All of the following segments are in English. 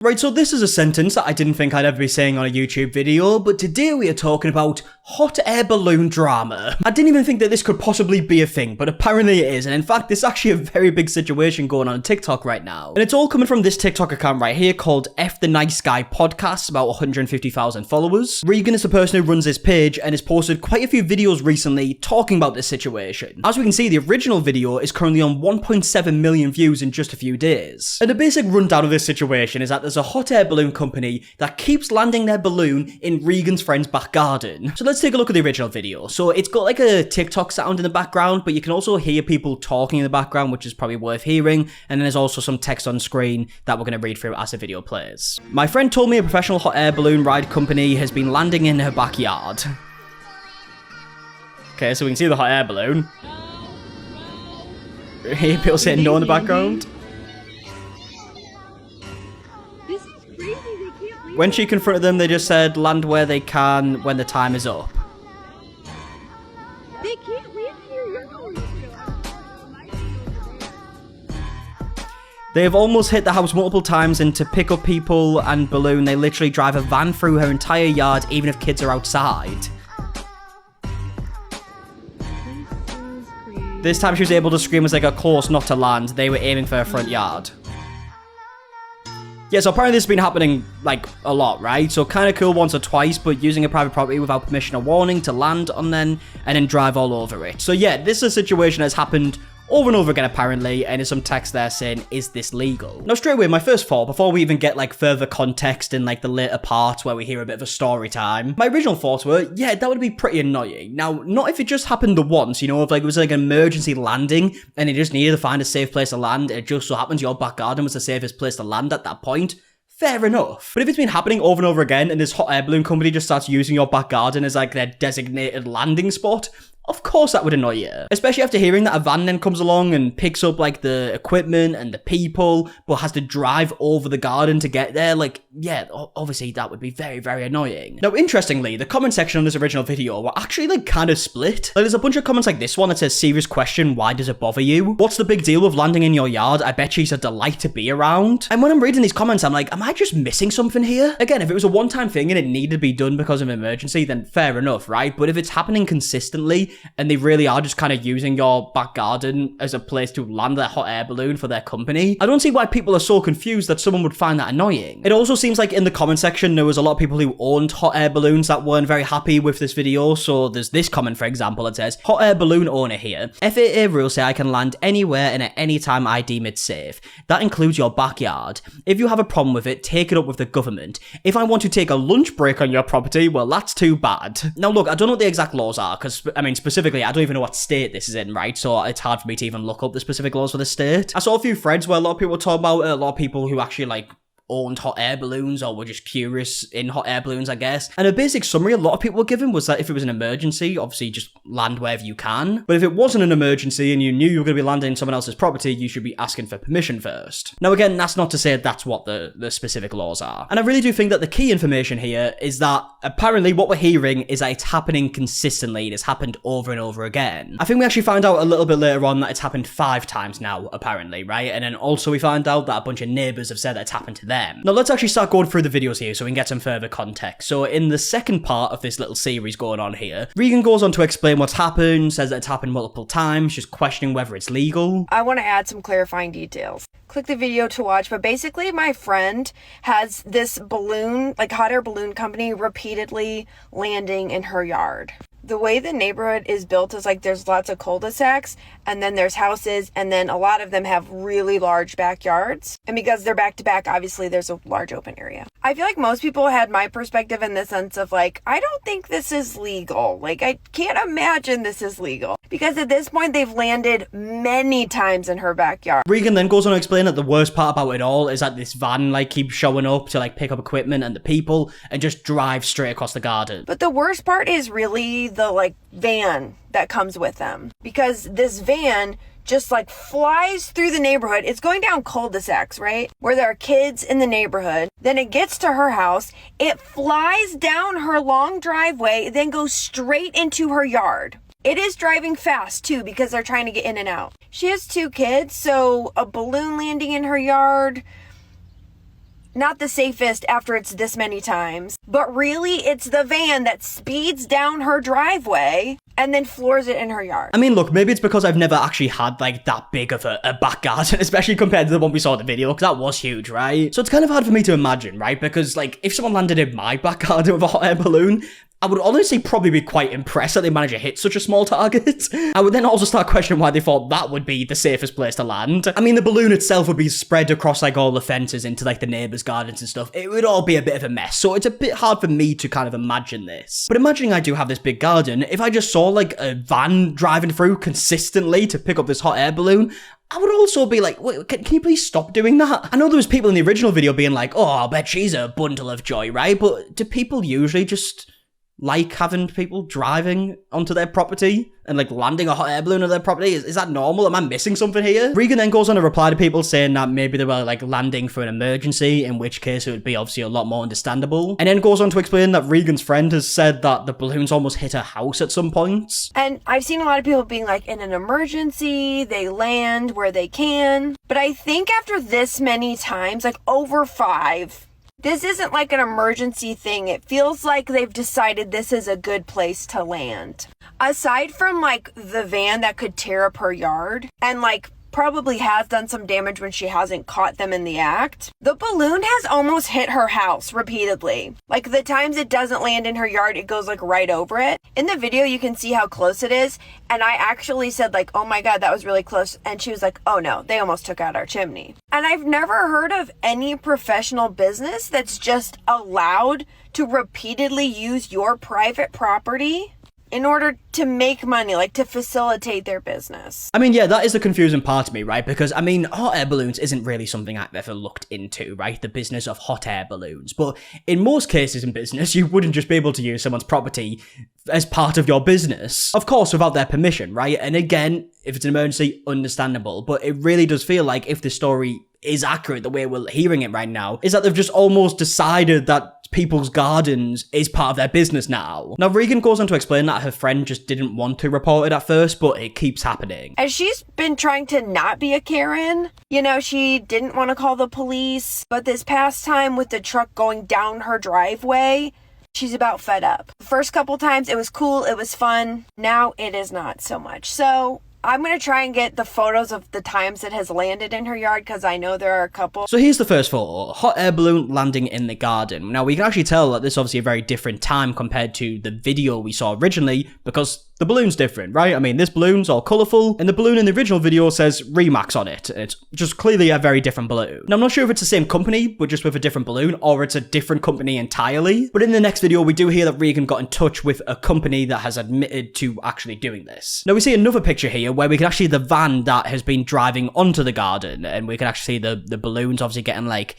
Right, so this is a sentence that I didn't think I'd ever be saying on a YouTube video, but today we are talking about hot air balloon drama. I didn't even think that this could possibly be a thing, but apparently it is, and in fact, this is actually a very big situation going on TikTok right now. And it's all coming from this TikTok account right here called F the Nice Guy Podcast, about 150,000 followers. Regan is the person who runs this page and has posted quite a few videos recently talking about this situation. As we can see, the original video is currently on 1.7 million views in just a few days. And the basic rundown of this situation is that there's a hot air balloon company that keeps landing their balloon in Regan's friend's back garden. So let's take a look at the original video. So it's got like a TikTok sound in the background, but you can also hear people talking in the background, which is probably worth hearing. And then there's also some text on screen that we're going to read through as the video plays. My friend told me a professional hot air balloon ride company has been landing in her backyard. Okay, so we can see the hot air balloon. Hear people saying no in the background. When she confronted them, they just said, land where they can when the time is up. They can't live here, you're going to. They have almost hit the house multiple times, and to pick up people and balloon, they literally drive a van through her entire yard, even if kids are outside. This time she was able to scream as they got close not to land. They were aiming for her front yard. Yeah, so apparently this has been happening, like, a lot, right? So kind of cool once or twice, but using a private property without permission or warning to land on them and then drive all over it. So yeah, this is a situation that's happened over and over again, apparently, and there's some text there saying, is this legal? Now, straight away, my first thought, before we even get, like, further context in, like, the later parts where we hear a bit of a story time, my original thoughts were, yeah, that would be pretty annoying. Now, not if it just happened the once, you know, if, like, it was, like, an emergency landing, and they just needed to find a safe place to land, and it just so happens your back garden was the safest place to land at that point. Fair enough. But if it's been happening over and over again, and this hot air balloon company just starts using your back garden as, like, their designated landing spot, of course that would annoy you. Especially after hearing that a van then comes along and picks up, like, the equipment and the people, but has to drive over the garden to get there. Like, yeah, obviously that would be very, very annoying. Now, interestingly, the comment section on this original video were actually, like, kind of split. Like, there's a bunch of comments like this one that says, serious question, why does it bother you? What's the big deal with landing in your yard? I bet she's a delight to be around. And when I'm reading these comments, I'm like, am I just missing something here? Again, if it was a one-time thing and it needed to be done because of an emergency, then fair enough, right? But if it's happening consistently, and they really are just kind of using your back garden as a place to land their hot air balloon for their company, I don't see why people are so confused that someone would find that annoying. It also seems like in the comment section, there was a lot of people who owned hot air balloons that weren't very happy with this video. So there's this comment, for example, that says, hot air balloon owner here. FAA rules say I can land anywhere and at any time I deem it safe. That includes your backyard. If you have a problem with it, take it up with the government. If I want to take a lunch break on your property, well, that's too bad. Now look, I don't know what the exact laws are, because, I mean, specifically, I don't even know what state this is in, right? So it's hard for me to even look up the specific laws for the state. I saw a few threads where a lot of people were talking about it, a lot of people who actually, like, owned hot air balloons or were just curious in hot air balloons, I guess. And a basic summary a lot of people were given was that if it was an emergency, obviously just land wherever you can. But if it wasn't an emergency and you knew you were going to be landing in someone else's property, you should be asking for permission first. Now again, that's not to say that's what the specific laws are. And I really do think that the key information here is that apparently what we're hearing is that it's happening consistently. It has happened over and over again. I think we actually find out a little bit later on that it's happened 5 times now, apparently, right? And then also we find out that a bunch of neighbours have said that it's happened to them. Now let's actually start going through the videos here so we can get some further context. So in the second part of this little series going on here, Regan goes on to explain what's happened, says that it's happened multiple times, she's questioning whether it's legal. I want to add some clarifying details. Click the video to watch, but basically my friend has this balloon, like hot air balloon company, repeatedly landing in her yard. The way the neighborhood is built is like there's lots of cul-de-sacs and then there's houses, and then a lot of them have really large backyards. And because they're back to back, obviously there's a large open area. I feel like most people had my perspective in the sense of like, I don't think this is legal. Like, I can't imagine this is legal. Because at this point, they've landed many times in her backyard. Regan then goes on to explain that the worst part about it all is that this van like keeps showing up to like pick up equipment and the people and just drive straight across the garden. But the worst part is really the like van that comes with them. Because this van just like flies through the neighborhood. It's going down cul-de-sacs, right? Where there are kids in the neighborhood. Then it gets to her house. It flies down her long driveway, then goes straight into her yard. It is driving fast too because they're trying to get in and out. She has 2 kids, so a balloon landing in her yard. not the safest after it's this many times, but really it's the van that speeds down her driveway and then floors it in her yard. I mean, look, maybe it's because I've never actually had, like, that big of a back garden, especially compared to the one we saw in the video, because that was huge, right? So it's kind of hard for me to imagine, right? Because, like, if someone landed in my back garden with a hot air balloon, I would honestly probably be quite impressed that they managed to hit such a small target. I would then also start questioning why they thought that would be the safest place to land. I mean, the balloon itself would be spread across, like, all the fences into, like, the neighbours' gardens and stuff. It would all be a bit of a mess, so it's a bit hard for me to kind of imagine this. But imagining I do have this big garden, if I just saw, like, a van driving through consistently to pick up this hot air balloon, I would also be like, wait, can you please stop doing that? I know there was people in the original video being like, oh, I bet she's a bundle of joy, right? But do people usually just like having people driving onto their property and like landing a hot air balloon on their property? Is that normal? Am I missing something here? Regan then goes on to reply to people saying that maybe they were like landing for an emergency, in which case it would be obviously a lot more understandable. And then goes on to explain that Regan's friend has said that the balloons almost hit her house at some points. And I've seen a lot of people being like, in an emergency, they land where they can. But I think after this many times, like over 5, this isn't like an emergency thing. It feels like they've decided this is a good place to land. Aside from like the van that could tear up her yard and like probably has done some damage when she hasn't caught them in the act, the balloon has almost hit her house repeatedly. Like the times it doesn't land in her yard, it goes like right over it. In the video, you can see how close it is. And I actually said like, oh my God, that was really close. And she was like, oh no, they almost took out our chimney. And I've never heard of any professional business that's just allowed to repeatedly use your private property in order to make money, like to facilitate their business. I mean, yeah, that is the confusing part to me, right? Because, I mean, hot air balloons isn't really something I've ever looked into, right? The business of hot air balloons. But in most cases in business, you wouldn't just be able to use someone's property as part of your business. Of course, without their permission, right? And again, if it's an emergency, understandable. But it really does feel like if the story is accurate, the way we're hearing it right now, is that they've just almost decided that people's gardens is part of their business now. Now, Regan goes on to explain that her friend just didn't want to report it at first, but it keeps happening. And she's been trying to not be a Karen. You know, she didn't want to call the police, but this past time with the truck going down her driveway, she's about fed up. The first couple times it was cool, it was fun. Now it is not so much. So I'm going to try and get the photos of the times it has landed in her yard, because I know there are a couple. So here's the first photo. Hot air balloon landing in the garden. Now, we can actually tell that this is obviously a very different time compared to the video we saw originally, because the balloon's different, right? I mean, this balloon's all colourful, and the balloon in the original video says Remax on it. It's just clearly a very different balloon. Now, I'm not sure if it's the same company, but just with a different balloon, or it's a different company entirely. But in the next video, we do hear that Regan got in touch with a company that has admitted to actually doing this. Now, we see another picture here where we can actually see the van that has been driving onto the garden, and we can actually see the balloons obviously getting, like,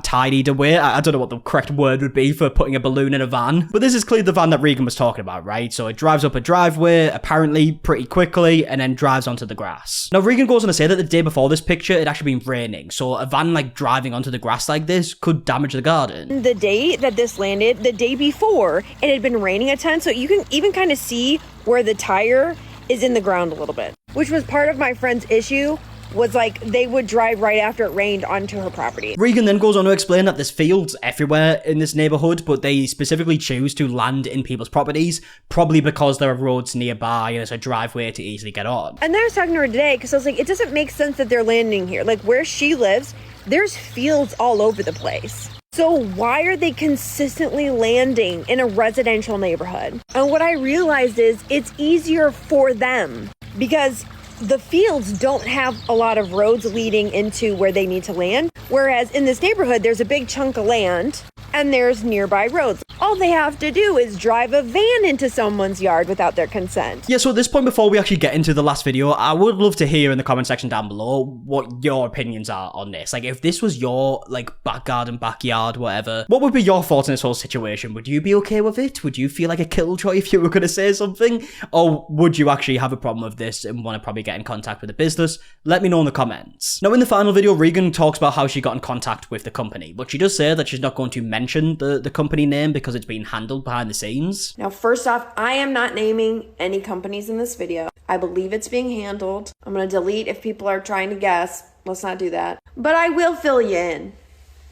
tidied away. I don't know what the correct word would be for putting a balloon in a van, but this is clearly the van that Regan was talking about, right? So it drives up a driveway, apparently pretty quickly, and then drives onto the grass. Now, Regan goes on to say that the day before this picture, it actually been raining, so a van like driving onto the grass like this could damage the garden. The day that this landed, the day before, it had been raining a ton, so you can even kind of see where the tire is in the ground a little bit, which was part of my friend's issue, was like they would drive right after it rained onto her property. Regan then goes on to explain that there's fields everywhere in this neighborhood, but they specifically choose to land in people's properties, probably because there are roads nearby and it's a driveway to easily get on. And then I was talking to her today because I was like, it doesn't make sense that they're landing here. Like where she lives, there's fields all over the place. So why are they consistently landing in a residential neighborhood? And what I realized is it's easier for them because the fields don't have a lot of roads leading into where they need to land. Whereas in this neighborhood, there's a big chunk of land and there's nearby roads. All they have to do is drive a van into someone's yard without their consent. Yeah, so at this point, before we actually get into the last video, I would love to hear in the comment section down below what your opinions are on this. Like, if this was your, like, back garden, backyard, whatever, what would be your thoughts on this whole situation? Would you be okay with it? Would you feel like a killjoy if you were going to say something? Or would you actually have a problem with this and want to probably get in contact with the business? Let me know in the comments. Now, in the final video, Regan talks about how she got in contact with the company, but she does say that she's not going to mention the company name because it's being handled behind the scenes. Now, first off, I am not naming any companies in this video. I believe it's being handled. I'm going to delete if people are trying to guess. Let's not do that. But I will fill you in.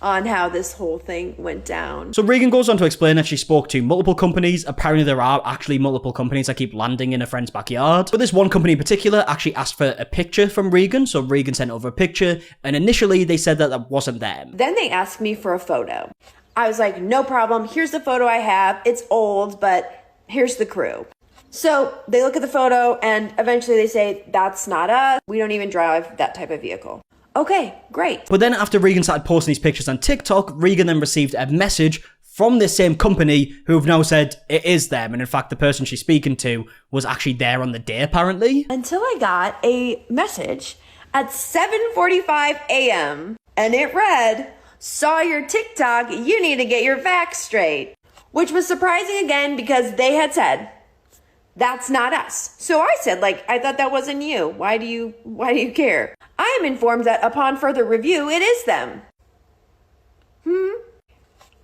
on how this whole thing went down. So Regan goes on to explain that she spoke to multiple companies. Apparently there are actually multiple companies that keep landing in a friend's backyard. But this one company in particular actually asked for a picture from Regan, so Regan sent over a picture, and initially they said that that wasn't them. Then they asked me for a photo. I was like, no problem, here's the photo I have. It's old, but here's the crew. So they look at the photo and eventually they say, that's not us. We don't even drive that type of vehicle. Okay, great. But then after Regan started posting these pictures on TikTok, Regan then received a message from this same company who have now said it is them. And in fact, the person she's speaking to was actually there on the day, apparently. Until I got a message at 7:45 a.m. and it read, saw your TikTok, you need to get your facts straight. Which was surprising again because they had said, that's not us. So I said, like, I thought that wasn't you. Why do you care? I am informed that upon further review, it is them.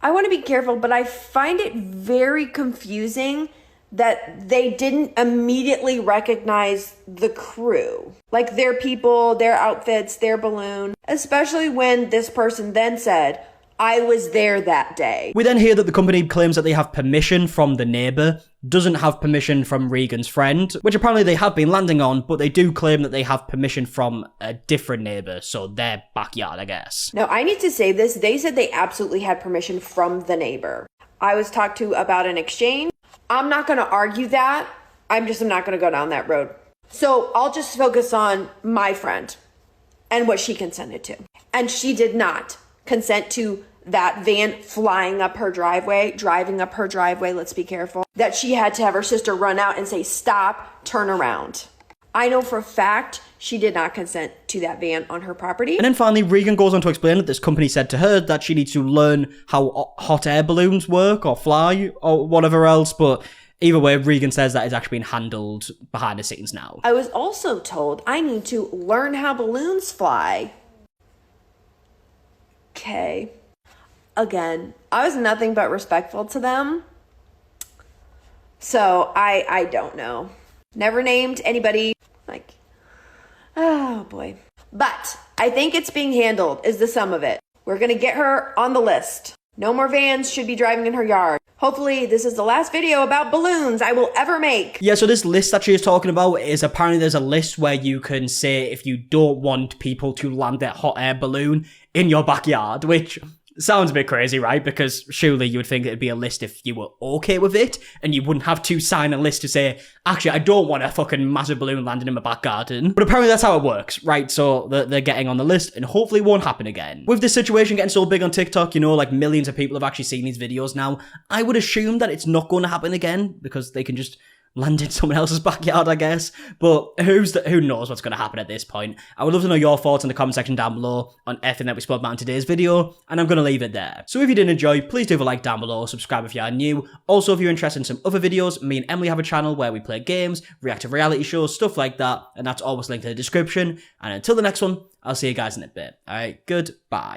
I want to be careful, but I find it very confusing that they didn't immediately recognize the crew. Like their people, their outfits, their balloon. Especially when this person then said, I was there that day. We then hear that the company claims that they have permission from the neighbour, doesn't have permission from Regan's friend, which apparently they have been landing on, but they do claim that they have permission from a different neighbour, so their backyard, I guess. Now, I need to say this. They said they absolutely had permission from the neighbor. I was talked to about an exchange. I'm not going to argue that. I'm not going to go down that road. So I'll just focus on my friend and what she consented to. And she did not consent to that van flying up her driveway, driving up her driveway, let's be careful, that she had to have her sister run out and say, stop, turn around. I know for a fact she did not consent to that van on her property. And then finally, Regan goes on to explain that this company said to her that she needs to learn how hot air balloons work or fly or whatever else, but either way, Regan says that is actually being handled behind the scenes now. I was also told I need to learn how balloons fly. Okay. Again, I was nothing but respectful to them. So I don't know. Never named anybody. Like, oh boy. But I think it's being handled is the sum of it. We're going to get her on the list. No more vans should be driving in her yard. Hopefully this is the last video about balloons I will ever make. Yeah, so this list that she is talking about is apparently there's a list where you can say if you don't want people to land their hot air balloon in your backyard, which sounds a bit crazy, right? Because surely you would think it'd be a list if you were okay with it, and you wouldn't have to sign a list to say, actually, I don't want a fucking massive balloon landing in my back garden. But apparently that's how it works, right? So they're getting on the list, and hopefully it won't happen again. With this situation getting so big on TikTok, you know, like millions of people have actually seen these videos now, I would assume that it's not going to happen again, because they can just land in someone else's backyard, I guess. But who knows what's going to happen at this point. I would love to know your thoughts in the comment section down below on everything that we spoke about in today's video, and I'm going to leave it there. So if you did enjoy, please do leave a like down below, subscribe if you are new. Also, if you're interested in some other videos, me and Emily have a channel where we play games, react to reality shows, stuff like that, and that's always linked in the description. And until the next one, I'll see you guys in a bit. Alright, goodbye.